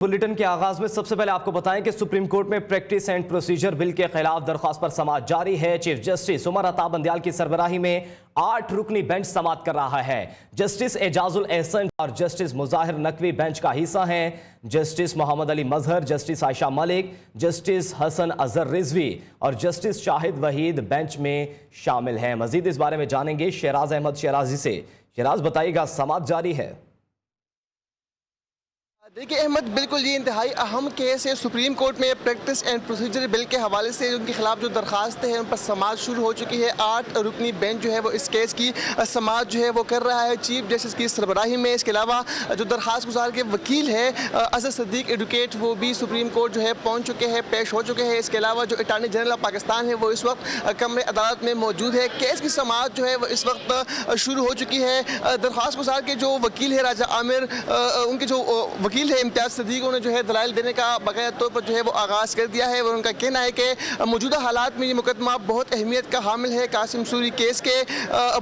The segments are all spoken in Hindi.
बुलेटिन के आगाज में सबसे पहले आपको बताएं कि सुप्रीम कोर्ट में प्रैक्टिस एंड प्रोसीजर बिल के खिलाफ दरख्वास्त पर समाअत जारी है। चीफ जस्टिस उमर अता बंदियाल की सरबराही में 8 रुकनी बेंच समाअत कर रहा है। जस्टिस एजाजुल एहसन और जस्टिस मुजाहिर नकवी बेंच का हिस्सा हैं। Justice Mohammad Ali Mazhar, justice Ayesha Malik, justice Hasan Azhar Rizvi और जस्टिस शाहिद वहीद बेंच में शामिल हैं। मजीद इस बारे में जानेंगे शहराज अहमद शहराजी से। शहराज, बताइएगा, समाअत जारी है। देखिए अहमद, बिल्कुल ये इंतहाई अहम केस है। सुप्रीम कोर्ट में प्रैक्टिस एंड प्रोसीजर बिल के हवाले से उनके खिलाफ जो दरखास्तें हैं उन पर समाअत शुरू हो चुकी है। 8 रुकनी बेंच जो है वो इस केस की समाअत जो है वो कर रहा है चीफ जस्टिस की सरबराही में। इसके अलावा जो दरखास्त गुजार के वकील है असद सदीक एडवोकेट, वो भी सुप्रीम कोर्ट जो है पहुँच चुके हैं, पेश हो चुके हैं। इसके अलावा जो अटार्नी जनरल ऑफ पाकिस्तान है वो इस वक्त कमरे अदालत में मौजूद है। केस की समाअत जो है वो इस वक्त शुरू हो चुकी है। दरखास्त गुजार के जो वकील है राजा आमिर, उनके जो वकील है इम्तियाज सदीक, उन्हें जो है दलाइल देने का बाकायदा तौर पर जो है वो आगाज़ कर दिया है। और उनका कहना है कि मौजूदा हालात में ये मुकदमा बहुत अहमियत का हामिल है। कासिम सूरी केस के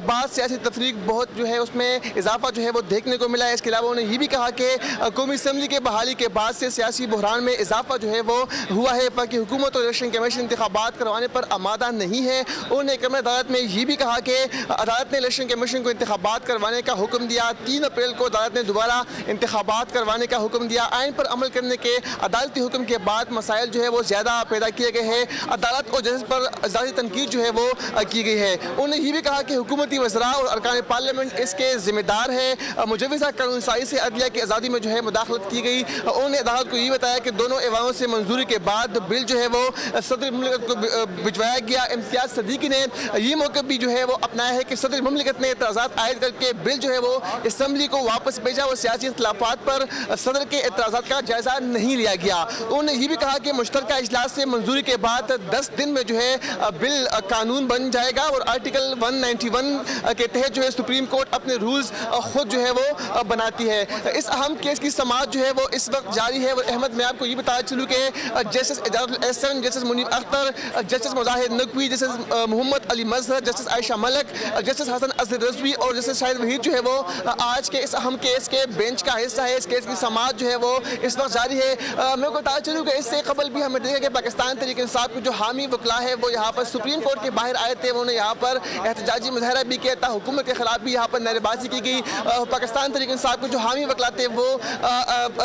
बाद सियासी तफरीक बहुत जो है उसमें इजाफा जो है वो देखने को मिला है। इसके अलावा उन्होंने ये भी कहा कि कौमी असम्बली के बहाली के बाद से सियासी बहरान में इजाफा जो है वो हुआ है, बाकी हुकूमत और इलेक्शन कमीशन इंतखाबात करवाने पर आमादा नहीं है। उन्होंने कमरे अदालत में ये भी कहा कि अदालत ने इलेक्शन कमीशन को इंतखाबात करवाने का हुक्म दिया। 3 अप्रैल को अदालत ने दोबारा इंतखाबात करवाने का हुक्म दिया। आइन पर अमल करने के अदालती हुक्म के बाद मसाइल जो है वो ज़्यादा पैदा किए गए हैं। अदालत और जज पर ज़ाती तनकीद जो है वो की गई है। उन्होंने ये भी कहा कि हुकूमती वज़रा और अरकान पार्लियामेंट इसके ज़िम्मेदार है। मुजव्विज़ा कानून साज़ी से अदलिया की आज़ादी में जो है मुदाखलत की गई। उन्होंने अदालत को ये बताया कि दोनों एवानों से मंजूरी के बाद बिल जो है वो सदर मुमलिकत को भिजवाया गया। इम्तियाज सदीकी ने ये मौक़िफ़ भी जो है वो अपनाया है कि सदर मुमलिकत ने एतराज़ात आयद करके बिल जो है वो असम्बली को वापस भेजा और सियासी इख्तिलाफ़ात पर सदर के एतराज़ात का जायज़ा नहीं लिया गया। उन्होंने ये भी कहा कि मुश्तरका इजलास से मंजूरी के बाद 10 दिन में जो है बिल कानून बन जाएगा और आर्टिकल 191 के तहत जो है सुप्रीम कोर्ट अपने रूल्स खुद जो है वो बनाती है। इस अहम केस की समाअत जो है वो इस वक्त जारी है। अहमद, मैं आपको ये बताया चलूँ कि justice Ejazul Ahsan, justice Munir Akhtar, justice Mujahir Naqvi, justice Mohammad Ali Mazhar, justice Ayesha Malik, justice Hasan Azhar Rizvi और जस्टिस शाहिद वहीद जो है वो आज के इस अहम केस के बेंच का हिस्सा है। इस केस की समाअत जो है वो इस वक्त जारी है। मैं को बता चलूँ कि इससे कबल भी हमें देखा कि पाकिस्तान तहरीक इंसाफ के जो हामी वकला है वो यहाँ पर सुप्रीम कोर्ट के बाहर आए थे। उन्होंने यहाँ पर एहतजाजी मुजाहरा भी किया था। हुकूमत के खिलाफ भी यहाँ पर नारेबाजी की गई। पाकिस्तान तहरीक इंसाफ के जो हामी वकला थे वो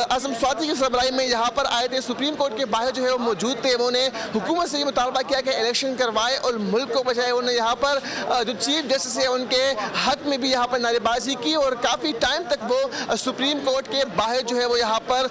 आजम स्वाति की सरबराही में यहाँ पर आए थे। सुप्रीम कोर्ट के बाहर जो है वो मौजूद थे। उन्होंने हुकूमत से ये मुतालबा किया कि इलेक्शन करवाए और मुल्क को बचाए। उन्होंने यहाँ पर जो चीफ जस्टिस है उनके हक में भी यहाँ पर नारेबाजी की और काफ़ी टाइम तक वो सुप्रीम कोर्ट के बाहर जो है वो यहाँ पर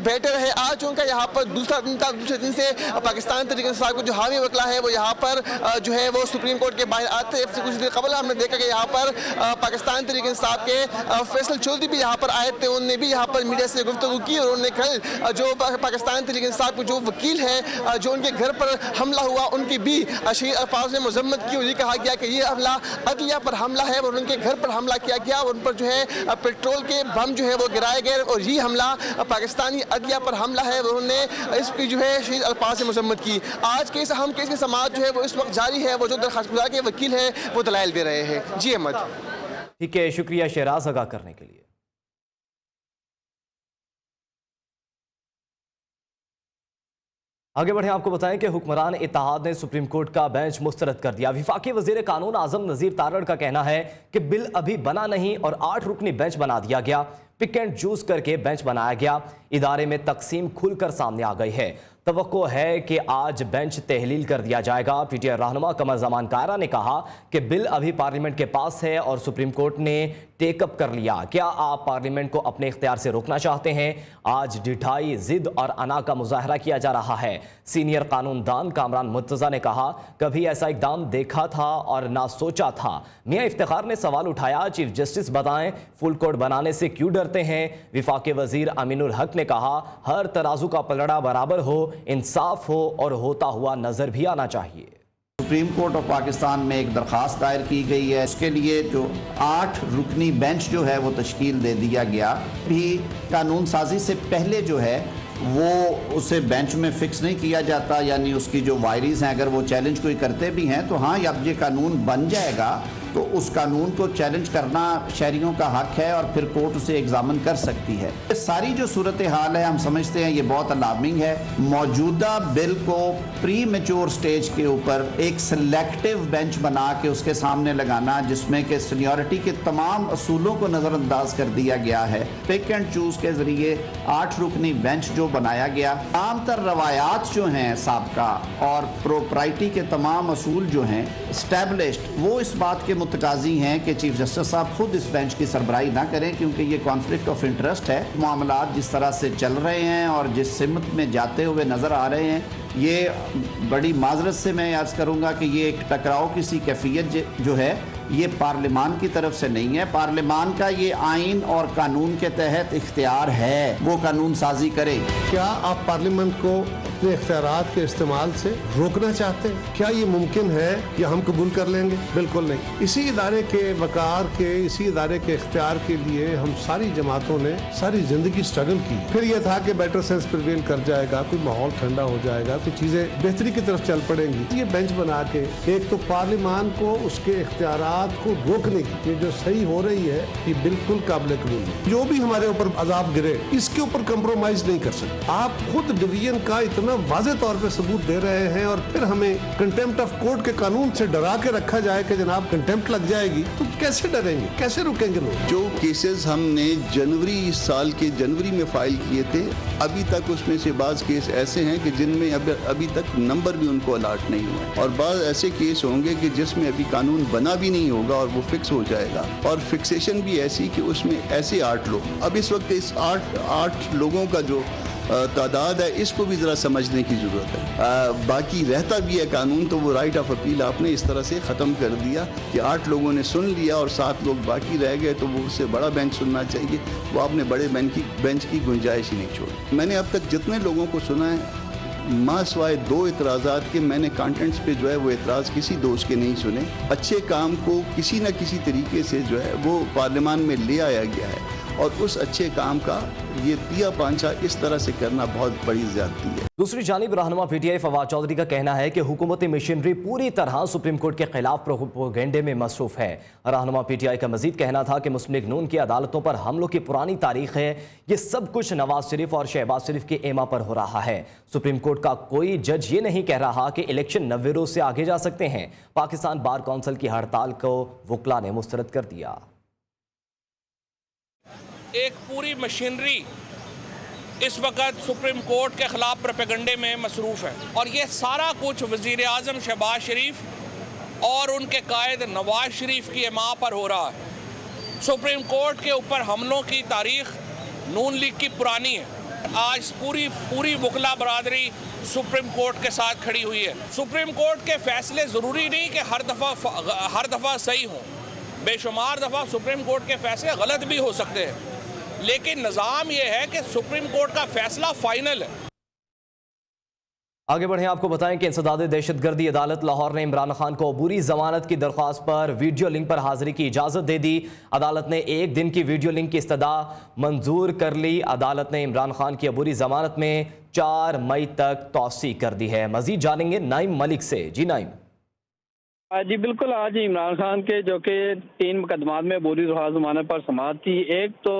बैठे रहे। आज उनका यहाँ पर दूसरा दिन था। दूसरे दिन से पाकिस्तान तहरीक इंसाफ को जो हामी वकला है वो यहाँ पर जो है वो सुप्रीम कोर्ट के बाहर आते हैं। कुछ देर कबल हमने देखा कि यहाँ पर पाकिस्तान तहरीक इंसाफ के फैसल चौधरी भी यहाँ पर आए थे। उन्होंने भी यहाँ पर मीडिया से गुफ्तगू की और उन्होंने कल जो पाकिस्तान तहरीक इंसाफ के जो वकील है जो उनके घर पर हमला हुआ उनकी भी शहीद अल्फाज ने मजम्मत की और ये कहा गया कि ये हमला अदलिया पर हमला है और उनके घर पर हमला किया गया। उन पर जो है पेट्रोल के बम जो है वो गिराए गए और ये हमला पाकिस्तानी अदलिया पर हमला है। उन्होंने इसकी जो है शहीद अल्फाज से मजम्मत की। आज के इस अहम केस की समाअत जो है वो इस वक्त जारी है। वो जो दरखास्त गुजार के वकील है वो दलाइल दे रहे हैं। जी अहमद। ठीक है, शुक्रिया शहराज आगाह करने के लिए। आगे बढ़े, आपको बताएं कि हुक्मरान इत्तेहाद ने सुप्रीम कोर्ट का बेंच मुस्तरद कर दिया। वफाकी वजीर कानून आजम नज़ीर तारड़ का कहना है कि बिल अभी बना नहीं और 8 रुकनी बेंच बना दिया गया। पिक एंड चूज करके बेंच बनाया गया। इदारे में तकसीम खुलकर सामने आ गई है। तवक्को है कि आज बेंच तहलील कर दिया जाएगा। पीटीआई रहनुमा कमर जमान कायरा ने कहा कि बिल अभी पार्लियामेंट के पास है और सुप्रीम कोर्ट ने टेकअप कर लिया। क्या आप पार्लियामेंट को अपने इख्तियार से रोकना चाहते हैं? आज ढिठाई, जिद और अना का मुजाहरा किया जा रहा है। सीनियर कानूनदान कामरान मुर्तज़ा ने कहा, कभी ऐसा इकदाम देखा था और ना सोचा था। मियां इफ्तिखार ने सवाल उठाया, चीफ जस्टिस बताएं फुल कोर्ट बनाने से क्यों डरते हैं? विफाकी वजीर अमीनुल हक ने कहा, हर तराजू का पलड़ा बराबर हो, इंसाफ हो और होता हुआ नजर भी आना चाहिए। सुप्रीम कोर्ट ऑफ पाकिस्तान में एक दरख्वास्त दायर की गई है। उसके लिए जो 8 रुकनी बेंच जो है वो तश्कील दे दिया गया। भी कानून साजी से पहले जो है वो उसे बेंच में फिक्स नहीं किया जाता, यानी उसकी जो वायरीज हैं अगर वो चैलेंज कोई करते भी हैं तो हाँ, अब ये कानून बन जाएगा तो उस कानून को चैलेंज करना शहरियों का हक है और फिर कोर्ट उसे एग्जामिन कर सकती है। ये सारी जो सूरत हाल है हम समझते हैं ये बहुत अलार्मिंग है। मौजूदा बिल को प्री मैच्योर स्टेज के ऊपर एक सिलेक्टिव बेंच बना के उसके सामने लगाना, जिसमें कि सीनियरिटी के तमाम असूलों को नज़रअंदाज कर दिया गया है, पिक एंड चूज के जरिए 8 रुकनी बेंच जो बनाया गया, आमतर रवायात जो हैं साबका और प्रोप्राइटी के तमाम असूल जो हैं स्टैब्लिश्ड, वो इस बात के मुतकाजी हैं कि चीफ जस्टिस साहब खुद इस बेंच की सरबराही ना करें, क्योंकि ये कॉन्फ्लिक्ट ऑफ इंटरेस्ट है। मामलात जिस तरह से चल रहे हैं और जिस सिमत में जाते हुए नज़र आ रहे हैं, ये बड़ी माजरत से मैं याद करूँगा कि ये एक टकराव की सी कैफियत जो है ये पार्लिमान की तरफ से नहीं है। पार्लिमान का ये आइन और कानून के तहत इख्तियार है, वो कानून साजी करे। क्या आप पार्लियामेंट को अपने इख्तियारात के इस्तेमाल से रोकना चाहते हैं? क्या ये मुमकिन है या हम कबूल कर लेंगे? बिल्कुल नहीं। इसी इदारे के वकार के, इसी इदारे के इख्तियार के लिए हम सारी जमातों ने सारी जिंदगी स्ट्रगल की। फिर यह था कि बेटर सेंस प्रिवेल कर जाएगा, कोई माहौल ठंडा हो जाएगा, कुछ चीजें बेहतरी की तरफ चल पड़ेंगी। ये बेंच बना के एक तो पार्लियामान को उसके इख्तियारात को रोकने की, ये जो सही हो रही है ये बिल्कुल काबिल कबूल नहीं। जो भी हमारे ऊपर अजाब गिरे इसके ऊपर कंप्रोमाइज नहीं कर सकते। आप खुद डिवीजन का इतना वाज़ेह तौर पे सबूत दे रहे हैं और फिर हमें कंटेम्प्ट ऑफ कोर्ट के कानून से डरा के रखा जाए कि जनाब कंटेम्प्ट लग जाएगी, तो कैसे डरेंगे, कैसे रुकेंगे लोग? जो केसेस हमने जनवरी इस साल के जनवरी में फाइल किए थे, अभी तक उसमें से बाज केस ऐसे हैं कि जिनमें अभी तक नंबर भी उनको अलाट नहीं हुआ, और बाज ऐसे केस होंगे कि जिसमें अभी कानून बना भी नहीं होगा और वो फिक्स हो जाएगा, और फिक्सेशन भी ऐसी कि उसमें ऐसे 8 लोग, अब इस वक्त इस 8 लोगों का जो तादाद है इसको भी ज़रा समझने की ज़रूरत है। बाकी रहता भी है कानून, तो वो राइट ऑफ अपील आपने इस तरह से ख़त्म कर दिया कि 8 लोगों ने सुन लिया और 7 लोग बाकी रह गए, तो वो उससे बड़ा बेंच सुनना चाहिए। वो आपने बड़े बेंच की गुंजाइश ही नहीं छोड़ी। मैंने अब तक जितने लोगों को सुना है, माँ सिवाय 2 इतराज़ात के, मैंने कंटेंट्स पे जो है वो इतराज़ किसी दोस्त के नहीं सुने। अच्छे काम को किसी न किसी तरीके से जो है वो पार्लियामान में ले आया गया है, और उस अच्छे काम का ये तिया पांचा इस तरह से करना बहुत बड़ी ज़्यादती है। दूसरी जानिब रहनुमा पीटीआई फवाद चौधरी का कहना है कि हुकूमती मशीनरी पूरी तरह सुप्रीम कोर्ट के खिलाफ प्रोपेगेंडे में मसरूफ है। रहनुमा पीटीआई का मजीद कहना था कि मुस्लिम लीग नून की अदालतों पर हमलों की पुरानी तारीख है, ये सब कुछ नवाज शरीफ और शहबाज शरीफ के एमा पर हो रहा है। सुप्रीम कोर्ट का कोई जज ये नहीं कह रहा कि इलेक्शन 90 रोज से आगे जा सकते हैं। पाकिस्तान बार कौंसिल की हड़ताल को वकला ने मुस्तरद कर दिया। एक पूरी मशीनरी इस वक्त सुप्रीम कोर्ट के खिलाफ प्रोपेगेंडे में मसरूफ़ है, और ये सारा कुछ वज़ीर आज़म शहबाज शरीफ और उनके कायद नवाज शरीफ की एमा पर हो रहा है। सुप्रीम कोर्ट के ऊपर हमलों की तारीख नून लीग की पुरानी है। आज पूरी वकला बरादरी सुप्रीम कोर्ट के साथ खड़ी हुई है। सुप्रीम कोर्ट के फैसले ज़रूरी नहीं कि हर दफ़ा सही हों, बेशुमार दफ़ा सुप्रीम कोर्ट के फैसले गलत भी हो सकते हैं, लेकिन निज़ाम यह है कि सुप्रीम कोर्ट का फैसला फाइनल है। आगे बढ़ें, आपको बताएं कि इंसदाद दहशतगर्दी अदालत लाहौर ने इमरान खान को अबूरी जमानत की दरख्वास्त पर वीडियो लिंक पर हाजिरी की इजाज़त दे दी। अदालत ने 1 दिन की वीडियो लिंक की इस्तदा मंजूर कर ली। अदालत ने इमरान खान की अबूरी जमानत में 4 मई तक तौसी कर दी है। मजीद जानेंगे नाइम मलिक से। जी नाइम। जी बिल्कुल, आज इमरान खान के जो कि 3 मुकदमात में अबूरी जमानत पर समाअत थी। एक तो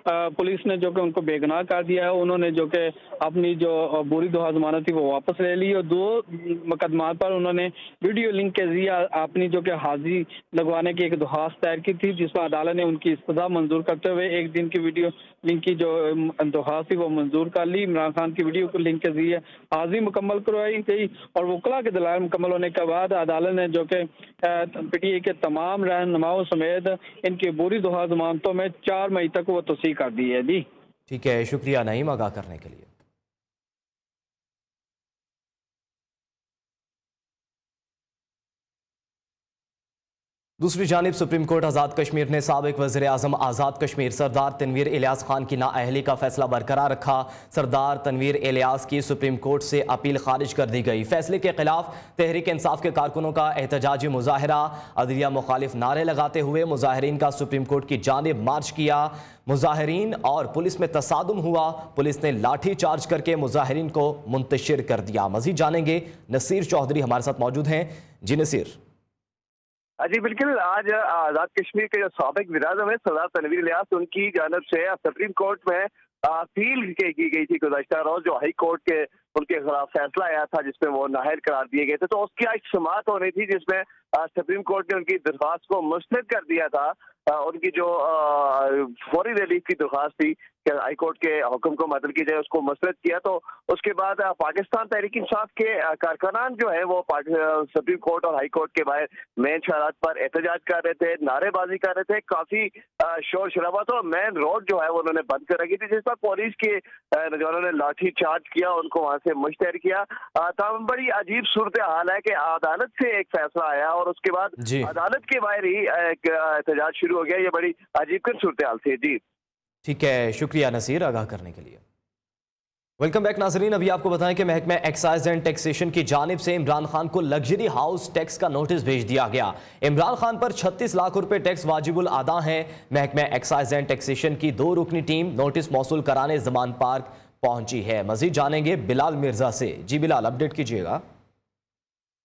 पुलिस ने जो कि उनको बेगुनाह कर दिया है, उन्होंने जो कि अपनी जो अबूरी जमानत थी वो वापस ले ली, और 2 मुकदमात पर उन्होंने वीडियो लिंक के जरिए अपनी जो कि हाजिरी लगवाने की एक दरख्वास्त दायर की थी, जिसमें अदालत ने उनकी इस्तदा मंजूर करते हुए 1 दिन की वीडियो लिंक की जो दरख्वास्त थी वो मंजूर कर ली। इमरान खान की वीडियो लिंक के जरिए हाजिरी मुकम्मल करवाई गई, और वकला के दलाइल मुकम्मल होने के बाद अदालत ने जो कि पीटीआई के तमाम रहनुमाओं समेत इनकी अबूरी जमानतों में 4 मई तक वो तौसीह कर दी है। जी ठीक है, शुक्रिया नईम आगाह करने के लिए। दूसरी जानिब सुप्रीम कोर्ट आज़ाद कश्मीर ने साबिक वज़ीर आज़म आज़ाद कश्मीर सरदार तनवीर इलियास खान की नाअहली का फैसला बरकरार रखा। सरदार तनवीर इलियास की सुप्रीम कोर्ट से अपील खारिज कर दी गई। फैसले के खिलाफ तहरीक इंसाफ के कारकुनों का एहतजाजी मुजाहरा, अदलिया मुखालिफ नारे लगाते हुए मुजाहिरीन का सुप्रीम कोर्ट की जानिब मार्च किया। मुजाहिरीन और पुलिस में तसादुम हुआ, पुलिस ने लाठी चार्ज करके मुजाहिरीन को मुंतशिर कर दिया। मजीद जानेंगे, नसीर चौधरी हमारे साथ मौजूद हैं। जी नसीर। जी बिल्कुल। आज आज़ाद कश्मीर के जो साबिक वज़ीर-ए-आज़म है सरदार तनवीर इलियास, उनकी जानिब से सुप्रीम कोर्ट में अपील की गई थी गुज़श्ता रोज, जो हाई कोर्ट के उनके खिलाफ फैसला आया था जिसमें वो नाअहल करार दिए गए थे। तो उसकी आज समाअत होनी थी जिसमें सुप्रीम कोर्ट ने उनकी दरख्वास्त को मुस्तरद कर दिया था। उनकी जो फौरी रिलीफ की दरख्वास्त थी कि हाई कोर्ट के हुक्म को मदद की जाए, उसको मुस्तरद किया। तो उसके बाद पाकिस्तान तहरीक इंसाफ के कारकुनान जो है वो सुप्रीम कोर्ट और हाई कोर्ट के बाहर मेन शरात पर एहतजाज कर रहे थे, नारेबाजी कर रहे थे, काफी शोर शराबा। तो मेन रोड जो है वो उन्होंने बंद कर रखी थी, जिस पर पुलिस के नौजवानों ने लाठी चार्ज किया, उनको वहां से मुश्तर किया। तब बड़ी अजीब सूरत हाल है कि अदालत से एक फैसला आया और उसके बाद अदालत के बाहर ही एक एहतजाज शुरू हो गया। ये बड़ी अजीब सूरत हाल थी। जी ठीक है, शुक्रिया नसीर आगाह करने के लिए। वेलकम बैक नाजरीन। अभी आपको बताएं कि महकमा एक्साइज एंड टैक्सेशन की जानिब से इमरान खान को लग्जरी हाउस टैक्स का नोटिस भेज दिया गया। इमरान खान पर 36 लाख रुपए टैक्स वाजिबुल अदा है। महकमा एक्साइज एंड टैक्सेशन की 2 रुकनी टीम नोटिस मौसूल कराने ज़मान पार्क पहुंची है। मजीद जानेंगे बिलाल मिर्जा से। जी बिलाल, अपडेट कीजिएगा।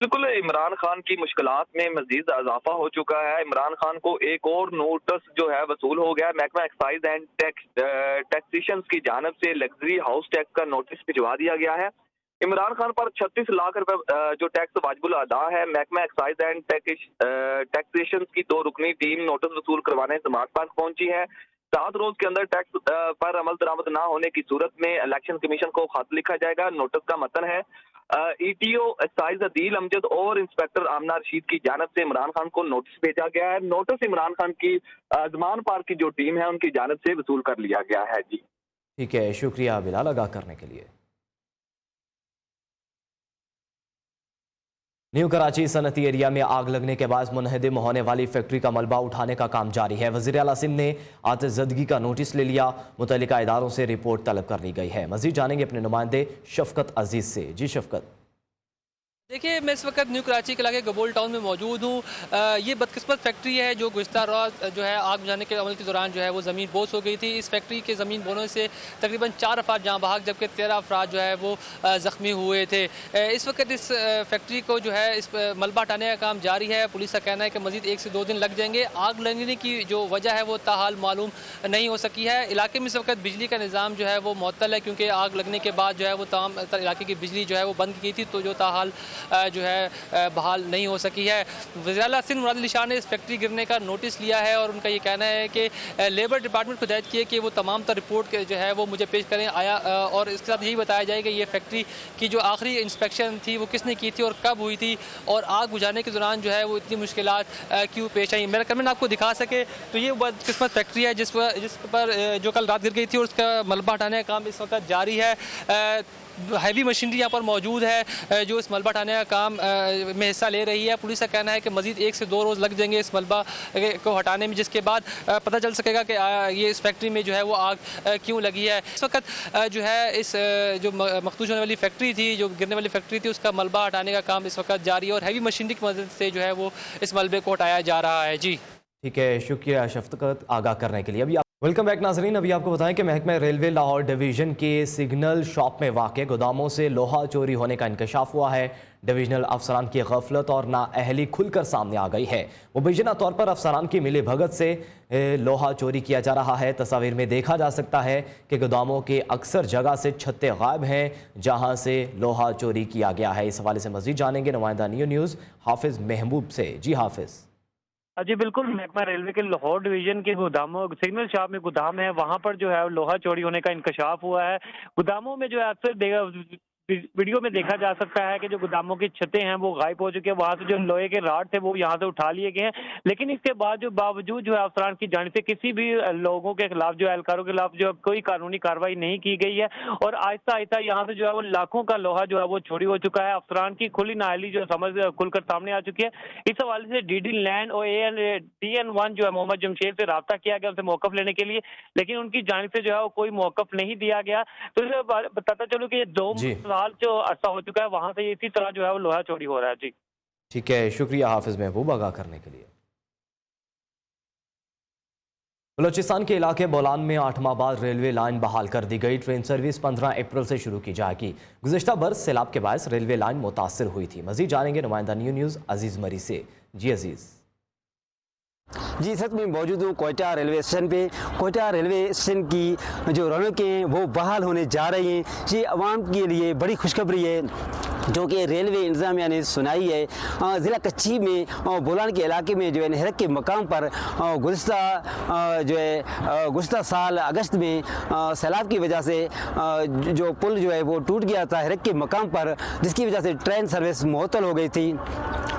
बिल्कुल, इमरान खान की मुश्किलात में मजीद इजाफा हो चुका है। इमरान खान को एक और नोटिस जो है वसूल हो गया। महकमा एक्साइज एंड टैक्सेशन की जानिब से लग्जरी हाउस टैक्स का नोटिस भिजवा दिया गया है। इमरान खान पर 36 लाख रुपए जो टैक्स वाजिबुल अदा है। महकमा एक्साइज एंड टैक्सेशन की 2 रुकनी टीम नोटिस वसूल करवाने समाअत पार्क पहुंची है। 7 रोज के अंदर टैक्स पर अमल दरामद न होने की सूरत में इलेक्शन कमीशन को खत लिखा जाएगा। नोटिस का मतन है ETO एक्साइज अदील अमजद और इंस्पेक्टर आमना रशीद की जानिब से इमरान खान को नोटिस भेजा गया है। नोटिस इमरान खान की ज़मान पार्क की जो टीम है उनकी जानिब से वसूल कर लिया गया है। जी ठीक है, शुक्रिया बिलाल आगाह करने के लिए। न्यू कराची सनती एरिया में आग लगने के बाद मुनहदिम होने वाली फैक्ट्री का मलबा उठाने का काम जारी है। वज़ीर आला सिंध ने आतिशज़दगी का नोटिस ले लिया। मुतल्लिका इदारों से रिपोर्ट तलब कर ली गई है। मज़ीद जानेंगे अपने नुमाइंदे शफकत अजीज़ से। जी शफकत। देखिए, मैं इस वक्त न्यू कराची के इलाके गबोल टाउन में मौजूद हूँ। ये बदकिस्मत फैक्ट्री है जो गुज़श्ता रात जो है आग बुझाने के अमल के दौरान जो है वो ज़मीन बोस हो गई थी। इस फैक्ट्री के ज़मीन बोने से तकरीबन 4 अफराद जाँ बहक जबकि 13 अफराद जो है वो ज़ख्मी हुए थे। इस वक्त इस फैक्ट्री को जो है इस मलबा हटाने का काम जारी है। पुलिस का कहना है कि मज़ीद 1 से 2 दिन लग जाएंगे। आग लगने की जो वजह है वो ताहाल मालूम नहीं हो सकी है। इलाके में इस वक्त बिजली का निज़ाम जो है वो मुअत्तल है क्योंकि आग लगने के बाद जो है वो तमाम इलाके की बिजली जो है वो बंद की गई थी, तो जो ताहाल जो है बहाल नहीं हो सकी है। वज़ीर आला सिंध मुराद अली शाह ने इस फैक्ट्री गिरने का नोटिस लिया है और उनका ये कहना है कि लेबर डिपार्टमेंट को हिदायत की है कि वो तमाम तर रिपोर्ट जो है वो मुझे पेश करें आया, और इसके साथ यही बताया जाए कि ये फैक्ट्री की जो आखिरी इंस्पेक्शन थी वो किसने की थी और कब हुई थी, और आग बुझाने के दौरान जो है वो इतनी मुश्किलात क्यों पेश आई। मेरा कमेंट आपको दिखा सके तो ये बदकिस्मत फैक्ट्री है जिस पर जो कल रात गिर गई थी और उसका मलबा हटाने का काम इस वक्त जारी है। हैवी मशीनरी यहाँ पर मौजूद है जो इस मलबा हटाने का काम में हिस्सा ले रही है। पुलिस का कहना है कि मज़ीद 1 से 2 रोज़ लग जाएंगे इस मलबा को हटाने में, जिसके बाद पता चल सकेगा कि ये इस फैक्ट्री में जो है वो आग क्यों लगी है। इस वक्त जो है इस जो मखदूश होने वाली फैक्ट्री थी, जो गिरने वाली फैक्ट्री थी, उसका मलबा हटाने का काम इस वक्त जारी है और हैवी मशीनरी की मदद से जो है वो इस मलबे को हटाया जा रहा है। जी ठीक है, शुक्रिया शफकत आगाह करने के लिए। अभी वेलकम बैक नाजरीन। अभी आपको बताएं कि महकमा रेलवे लाहौर डिवीज़न के सिग्नल शॉप में वाक़े गोदामों से लोहा चोरी होने का इंकशाफ हुआ है। डिवीजनल अफसरान की गफलत और नाअहली खुलकर सामने आ गई है। मुबैना तौर पर अफसरान की मिली भगत से लोहा चोरी किया जा रहा है। तस्वीर में देखा जा सकता है कि गोदामों के अक्सर जगह से छत्ते गायब हैं जहां से लोहा चोरी किया गया है। इस हवाले से मज़ीद जानेंगे नुमाइंदा न्यूज़ हाफिज़ महबूब से। जी हाफिज़। जी बिल्कुल, महकमा रेलवे के लाहौर डिवीजन के गोदामों सिग्नल शॉप में गोदाम है, वहां पर जो है लोहा चोरी होने का इंकशाफ हुआ है। गोदामों में जो है अक्सर वीडियो में देखा जा सकता है कि जो गोदामों की छतें हैं वो गायब हो चुकी है। वहां से जो लोहे के राड थे वो यहाँ से उठा लिए गए हैं, लेकिन इसके बाद जो बावजूद जो है अफसरान की जानिब से किसी भी लोगों के खिलाफ जो एहलकारों के खिलाफ जो कोई कानूनी कार्रवाई नहीं की गई है और आहिस्ता आहिस्ता यहाँ से जो है वो लाखों का लोहा जो है वो चोरी हो चुका है। अफसरान की खुली नाअहली जो समझ खुलकर सामने आ चुकी है। इस हवाले से DD लैंड और TN1 जो है मोहम्मद जमशेद से रब्ता किया गया उनसे मौकफ लेने के लिए, लेकिन उनकी जानिब से जो है वो कोई मौकफ नहीं दिया गया। तो बताता चलूँ कि ये 2 साल जो अरसा हो चुका है वहां से इसी तरह जो है वो लोहा चोरी हो रहा है। जी ठीक है, शुक्रिया हाफिज महबूब आगाह करने के लिए। बलोचिस्तान के इलाके बोलान में 8 माह बाद रेलवे लाइन बहाल कर दी गई। ट्रेन सर्विस 15 अप्रैल से शुरू की जाएगी। गुज़श्ता बरस सैलाब के बायस रेलवे लाइन मुतासर हुई थी। मजीद जानेंगे नुमाइंदा न्यूज़ अजीज़ मरी से। जी अजीज़। जी सच में मौजूद हूँ कोयटा रेलवे स्टेशन पे। कोयटा रेलवे स्टेशन की जो रौनकें हैं वो बहाल होने जा रही हैं। ये आवाम के लिए बड़ी खुशखबरी है जो कि रेलवे इंतजामिया ने सुनाई है। ज़िला कच्ची में बोलान के इलाके में जो है नहरक के मकाम पर गुज़श्ता साल अगस्त में सैलाब की वजह से जो पुल जो है वो टूट गया था नहरक के मकाम पर, जिसकी वजह से ट्रेन सर्विस मुअत्तल हो गई थी,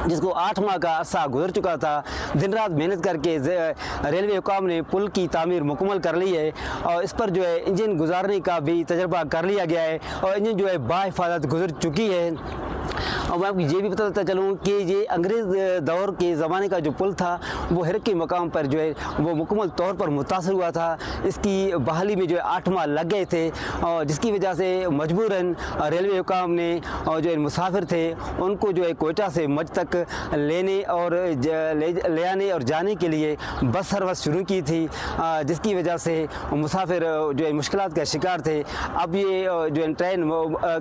जिसको 8 माह का अरसा गुजर चुका था। दिन रात मेहनत करके रेलवे हुकाम ने पुल की तामीर मुकम्मल कर ली है और इस पर जो है इंजन गुजारने का भी तजर्बा कर लिया गया है और इंजन जो है बाहिफाजत गुजर चुकी है। और मैं आपको ये भी बताता चलूँ कि ये अंग्रेज़ दौर के ज़माने का जो पुल था वो हिरक के मकाम पर जो है वो मुकम्मल तौर पर मुतासर हुआ था। इसकी बहाली में जो है 8 माह लग गए थे और जिसकी वजह से मजबूरन रेलवे हुकाम ने और जो मुसाफिर थे उनको जो है कोयटा से मज तक लेने और ले आने और जाने के लिए बस सर्विस शुरू की थी, जिसकी वजह से मुसाफिर जो है मुश्किलात का शिकार थे। अब ये जो है ट्रेन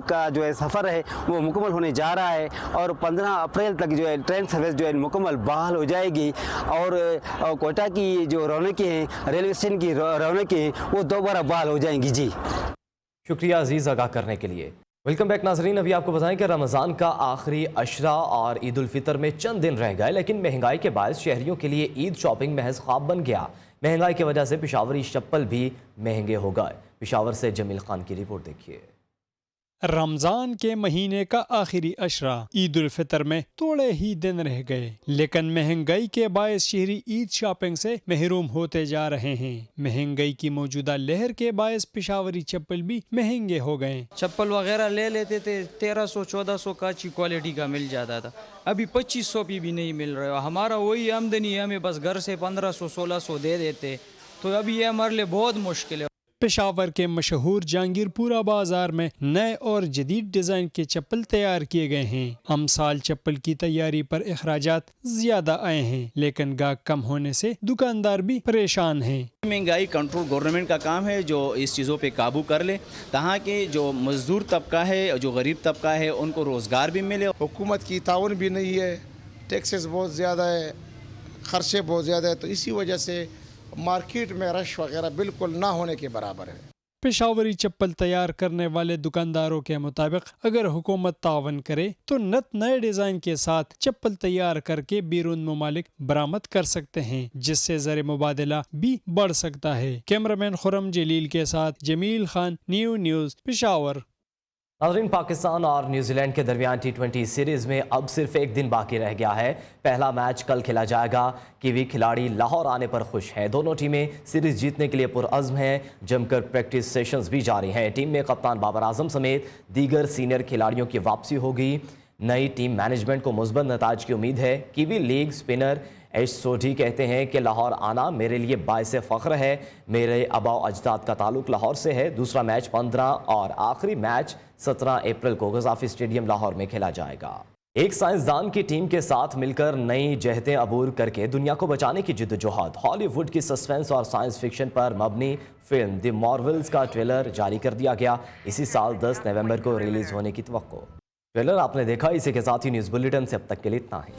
का जो है सफ़र है वो मुकम्मल होने जा रहा है और 15 अप्रैल तक जो है ट्रेन सर्विस जो है मुकम्मल बहाल हो जाएगी और कोयटा की जो रौनकें हैं, रेलवे स्टेशन की रौनकें हैं, वो दोबारा बहाल हो जाएंगी। जी शुक्रिया अजीज़ आगाह करने के लिए। वेलकम बैक नाजरीन। अभी आपको बताएं कि रमज़ान का आखिरी अशरा और ईद उल फितर में चंद दिन रह गए, लेकिन महंगाई के बायस शहरियों के लिए ईद शॉपिंग महज ख्वाब बन गया। महंगाई की वजह से पेशावरी चप्पल भी महंगे हो गए। पेशावर से जमील खान की रिपोर्ट देखिए। रमजान के महीने का आखिरी अशरा ईद उल फितर में थोड़े ही दिन रह गए, लेकिन महंगाई के बायस शहरी ईद शॉपिंग से महरूम होते जा रहे हैं। महंगाई की मौजूदा लहर के बायस पेशावरी चप्पल भी महंगे हो गए। चप्पल वगैरह ले लेते थे 1300-1400 का अच्छी क्वालिटी का मिल जाता था, अभी 2500 भी नहीं मिल रहा है। हमारा वही आमदनी है, हमें बस घर से 1500-1600 दे देते, तो अभी ये हमारे लिए बहुत मुश्किल है। पेशावर के मशहूर जहांगीरपुरा बाजार में नए और जदीद डिजाइन के चप्पल तैयार किए गए हैं। अमसाल चप्पल की तैयारी पर अखराजात ज्यादा आए हैं, लेकिन गाहक कम होने से दुकानदार भी परेशान हैं। महंगाई कंट्रोल गवर्नमेंट का काम है जो इस चीज़ों पे काबू कर ले, ताकि जो मजदूर तबका है, जो गरीब तबका है, उनको रोज़गार भी मिले। हुकूमत की ताउन भी नहीं है, टैक्सेस बहुत ज़्यादा है, खर्चे बहुत ज़्यादा है, तो इसी वजह से मार्केट में रश वगैरह बिल्कुल ना होने के बराबर है। पेशावरी चप्पल तैयार करने वाले दुकानदारों के मुताबिक अगर हुकूमत तावन करे तो नए डिजाइन के साथ चप्पल तैयार करके बैरून ममालिक बरामद कर सकते हैं, जिससे ज़र मुबादला भी बढ़ सकता है। कैमरामैन खुरम जलील के साथ जमील खान, न्यूज़ पेशावर। नाज़रीन, पाकिस्तान और न्यूजीलैंड के दरमियान T20 सीरीज़ में अब सिर्फ एक दिन बाकी रह गया है। पहला मैच कल खेला जाएगा। कीवी खिलाड़ी लाहौर आने पर खुश हैं। दोनों टीमें सीरीज़ जीतने के लिए पुरअज़्म हैं। जमकर प्रैक्टिस सेशंस भी जारी हैं। टीम में कप्तान बाबर आजम समेत दीगर सीनियर खिलाड़ियों की वापसी होगी। नई टीम मैनेजमेंट को मुस्बत नताज की उम्मीद है। कीवी लीग स्पिनर एश सोढी कहते हैं कि लाहौर आना मेरे लिए बाइसे फ़ख्र है। मेरे आबाओ अजदाद का ताल्लुक लाहौर से है। दूसरा मैच 15 और आखिरी मैच 17 अप्रैल को गज़ाफी स्टेडियम लाहौर में खेला जाएगा। एक साइंसदान की टीम के साथ मिलकर नई जहतें अबूर करके दुनिया को बचाने की जिद्दोजहद। हॉलीवुड की सस्पेंस और साइंस फिक्शन पर मबनी फिल्म द मार्वल्स का ट्रेलर जारी कर दिया गया। इसी साल 10 नवंबर को रिलीज होने की तवक्को। ट्रेलर आपने देखा। इसी के साथ ही न्यूज़ बुलेटिन से अब तक के लिए इतना ही।